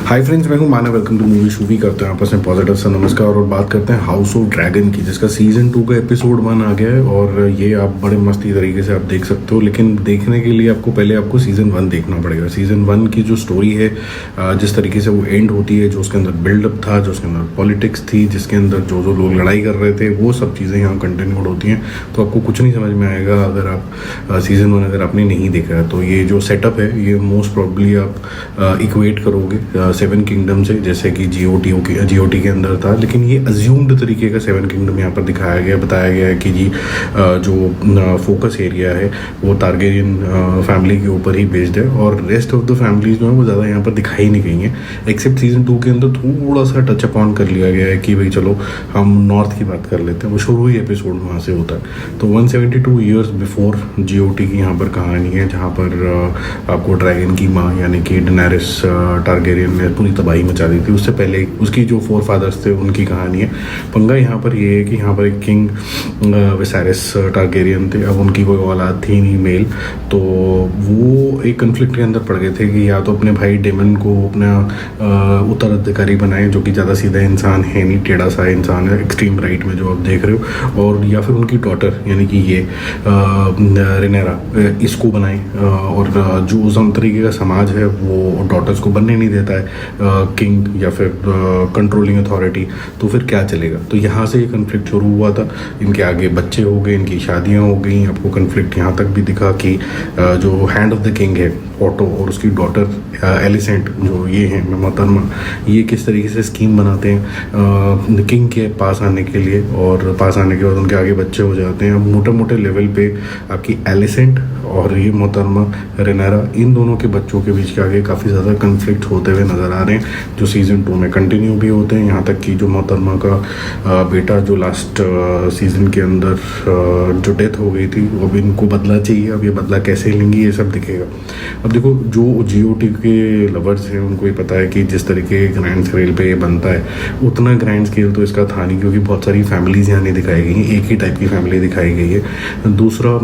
हाय friends, मैं हूं Manav. Welcome to movie shoovy. करते हैं आपस में पॉजिटिव सा नमस्कार और बात करते हैं हाउस ऑफ ड्रैगन की, जिसका सीजन 2 का एपिसोड 1 आ गया है। और ये आप बड़े मस्ती तरीके से आप देख सकते हो, लेकिन देखने के लिए आपको सीजन 1 देखना पड़ेगा। सीजन 1 की जो स्टोरी है, जिस तरीके से वो एंड होती है, जो उसके अंदर बिल्डअप था, जो उसके अंदर पॉलिटिक्स थी, जिसके अंदर जो जो लोग लड़ाई कर रहे थे, वो सब चीज़ें यहाँ कंटिन्यूड होती हैं। तो आपको कुछ नहीं समझ में आएगा अगर आप सीजन 1 अगर आपने नहीं देखा है। तो ये जो सेटअप है, ये मोस्ट प्रॉब्ली आप इक्वेट करोगे 7 किंगडम से, जैसे कि जीओटी के अंदर था। लेकिन ये अज्यूम्ड तरीके का 7 किंगडम यहाँ पर दिखाया गया, बताया गया है कि जी जो फोकस एरिया है वो टारगेरियन फैमिली के ऊपर ही बेस्ड है, और रेस्ट ऑफ द फैमिलीज जो है वो ज़्यादा यहाँ पर दिखाई नहीं गई हैं। एक्सेप्ट सीजन 2 के अंदर थोड़ा सा टच अप ऑन कर लिया गया है कि भाई चलो हम नॉर्थ की बात कर लेते हैं। वो शुरू ही एपिसोड वहाँ से होता है। तो 172 ईयर्स बिफोर जीओटी की यहाँ पर कहानी है, जहाँ पर आपको ड्रैगन की माँ यानी कि डेनेरिस टारगेरियन ने पूरी तबाही मचा दी थी। उससे पहले उसकी जो फोर फादर्स थे उनकी कहानी है। पंगा यहाँ पर ये है कि यहाँ पर एक किंग विसेरिस टारगेरियन थे। अब उनकी कोई औलाद थी नहीं मेल, तो वो एक कन्फ्लिक्ट के अंदर पड़ गए थे कि या तो अपने भाई डेमन को अपना उत्तराधिकारी बनाएं, जो कि ज़्यादा सीधा इंसान है नहीं, टेढ़ा सा इंसान है एक्सट्रीम राइट में जो आप देख रहे हो, और या फिर उनकी डॉटर यानी कि ये रिनेरा इसको बनाएं। और जो उस तरीके का समाज है वो डॉटर्स को बनने नहीं देता है किंग या फिर कंट्रोलिंग अथॉरिटी, तो फिर क्या चलेगा। तो यहाँ से ये कन्फ्लिक्ट शुरू हुआ था। इनके आगे बच्चे हो गए, इनकी शादियाँ हो गई। आपको कन्फ्लिक्ट यहाँ तक भी दिखा कि जो हैंड ऑफ द किंग है ऑटो और उसकी डॉटर एलिसेंट जो ये हैं मोहतरमा, ये किस तरीके से स्कीम बनाते हैं किंग के पास आने के लिए, और पास आने के बाद उनके आगे बच्चे हो जाते हैं। अब मोटे मोटे लेवल पे आपकी एलिसेंट और ये मोहतरमा रेनेरा, इन दोनों के बच्चों के बीच के आगे काफ़ी ज़्यादा कन्फ्लिक्ट होते हुए नज़र आ रहे हैं, जो सीज़न 2 में कंटिन्यू भी होते हैं। यहाँ तक कि जो मोहतरमा का बेटा जो लास्ट सीज़न के अंदर जो डेथ हो गई थी, अब इनको बदला चाहिए। अब ये बदला कैसे लेंगी ये सब दिखेगा। अब देखो, जो जीओटी के लवर्स हैं उनको ये पता है कि जिस तरीके ग्रैंड स्केल पे ये बनता है, उतना ग्रैंड स्केल तो इसका था नहीं, क्योंकि बहुत सारी फैमिलीज़ यहाँ नहीं दिखाई गई हैं, एक ही टाइप की फैमिली दिखाई गई है। दूसरा,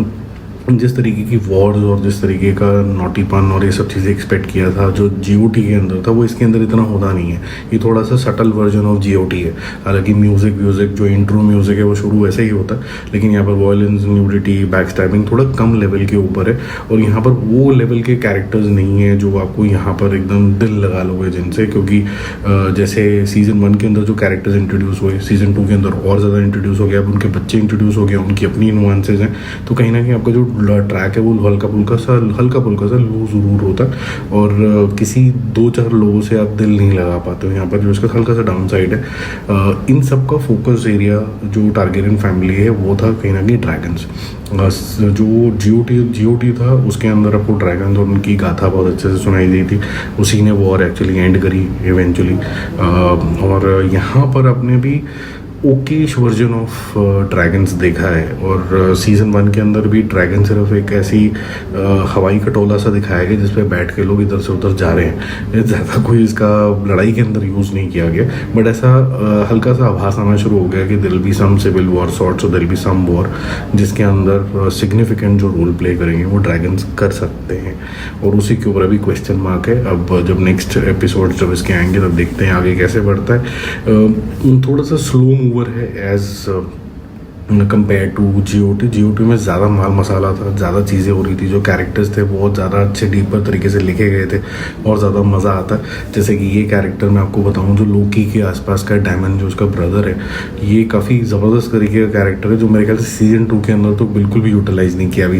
जिस तरीके की वॉर्स और जिस तरीके का नोटीपन और ये सब चीज़ें एक्सपेक्ट किया था जो जीओटी के अंदर था, वो इसके अंदर इतना होता नहीं है। ये थोड़ा सा सटल वर्जन ऑफ जीओटी है। हालांकि म्यूज़िक जो इंट्रो म्यूज़िक है वो शुरू वैसे ही होता है, लेकिन यहाँ पर वॉयलेंस, न्यूडिटी, बैक स्टैबिंग थोड़ा कम लेवल के ऊपर है। और यहाँ पर वो लेवल के कैरेक्टर्स नहीं है जो आपको यहाँ पर एकदम दिल लगा लोगे जिनसे, क्योंकि जैसे सीज़न 1 के अंदर जो कैरेक्टर्स इंट्रोड्यूस हुए, सीज़न 2 के अंदर और ज़्यादा इंट्रोड्यूस हो गया। अब उनके बच्चे इंट्रोड्यूस हो गए, उनकी अपनी नुआंसेज हैं। तो कहीं ना कहीं आपका जो ट्रैक है वो हल्का फुल्का सा लूज जरूर होता है, और किसी 2-4 लोगों से आप दिल नहीं लगा पाते हो। यहाँ पर जो इसका हल्का सा डाउन साइड है। इन सब का फोकस एरिया जो टारगेरियन फैमिली है वो था कहीं ना कहीं ड्रैगन्स। जो जीओटी था उसके अंदर आपको ड्रैगन्स और उनकी गाथा बहुत अच्छे से सुनाई दी थी। उसी ने वॉर एक्चुअली एंड करी इवेंचुअली। और यहाँ पर आपने भी ओकेश वर्जन ऑफ ड्रैगन्स देखा है, और सीज़न 1 के अंदर भी ड्रैगन सिर्फ एक ऐसी हवाई खटोला सा दिखाया गया जिस पे बैठ के लोग इधर से उधर जा रहे हैं। ज़्यादा कोई इसका लड़ाई के अंदर यूज़ नहीं किया गया, बट ऐसा हल्का सा आभास आना शुरू हो गया कि there'll be some civil war sorts, there'll be some war, जिसके अंदर सिग्निफिकेंट जो रोल प्ले करेंगे वो ड्रैगन्स कर सकते हैं। और उसी के ऊपर अभी क्वेश्चन मार्क है। अब जब नेक्स्ट एपिसोड जब इसके आएंगे तब देखते हैं आगे कैसे बढ़ता है। थोड़ा सा स्लो है एज कंपेयर टू जीओटी में ज़्यादा माल मसाला था, ज़्यादा चीज़ें हो रही थी, जो कैरेक्टर्स थे बहुत ज़्यादा अच्छे डीपर तरीके से लिखे गए थे और ज़्यादा मज़ा आता है। जैसे कि ये कैरेक्टर मैं आपको बताऊं, जो लोकी के आसपास का डायमंड जो उसका ब्रदर है, ये काफ़ी ज़बरदस्त तरीके का कैरेक्टर है, जो मेरे ख्याल से सीज़न 2 के अंदर तो बिल्कुल भी यूटिलाइज़ नहीं किया। अभी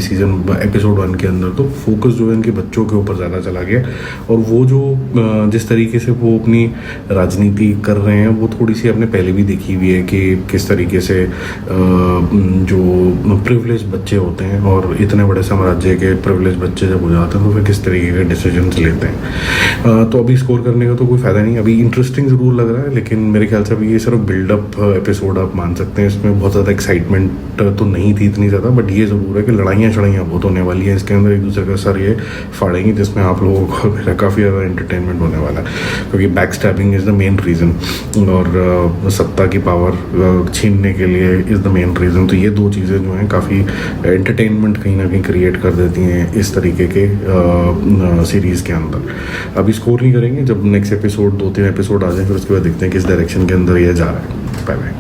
एपिसोड 1 के अंदर तो फोकस जो है इनके बच्चों के ऊपर ज़्यादा चला गया, और वो जो जिस तरीके से वो अपनी राजनीति कर रहे हैं वो थोड़ी सी आपने पहले भी देखी हुई है कि किस तरीके से जो प्रिविलेज बच्चे होते हैं और इतने बड़े साम्राज्य के प्रिविलेज बच्चे जब हो जाते हैं तो फिर किस तरीके के डिसीजंस लेते हैं। तो अभी स्कोर करने का तो कोई फ़ायदा नहीं। अभी इंटरेस्टिंग ज़रूर लग रहा है, लेकिन मेरे ख्याल से अभी ये सिर्फ बिल्डअप एपिसोड आप मान सकते हैं। इसमें बहुत ज़्यादा एक्साइटमेंट तो नहीं थी इतनी ज़्यादा, बट ये ज़रूर है कि लड़ाइयाँ बहुत होने वाली हैं इसके अंदर, एक दूसरे का सर ये फाड़ेंगे, जिसमें आप लोगों को काफ़ी ज़्यादा एंटरटेनमेंट होने वाला है, क्योंकि back stabbing is the main reason, और सत्ता की पावर छीनने के लिए is the main main reason. तो ये दो चीज़ें जो हैं काफ़ी एंटरटेनमेंट कहीं ना कहीं क्रिएट कर देती हैं इस तरीके के सीरीज़ के अंदर। अभी स्कोर नहीं करेंगे, जब नेक्स्ट एपिसोड 2-3 एपिसोड आ जाए फिर उसके बाद देखते हैं किस डायरेक्शन के अंदर ये जा रहा है। Bye bye.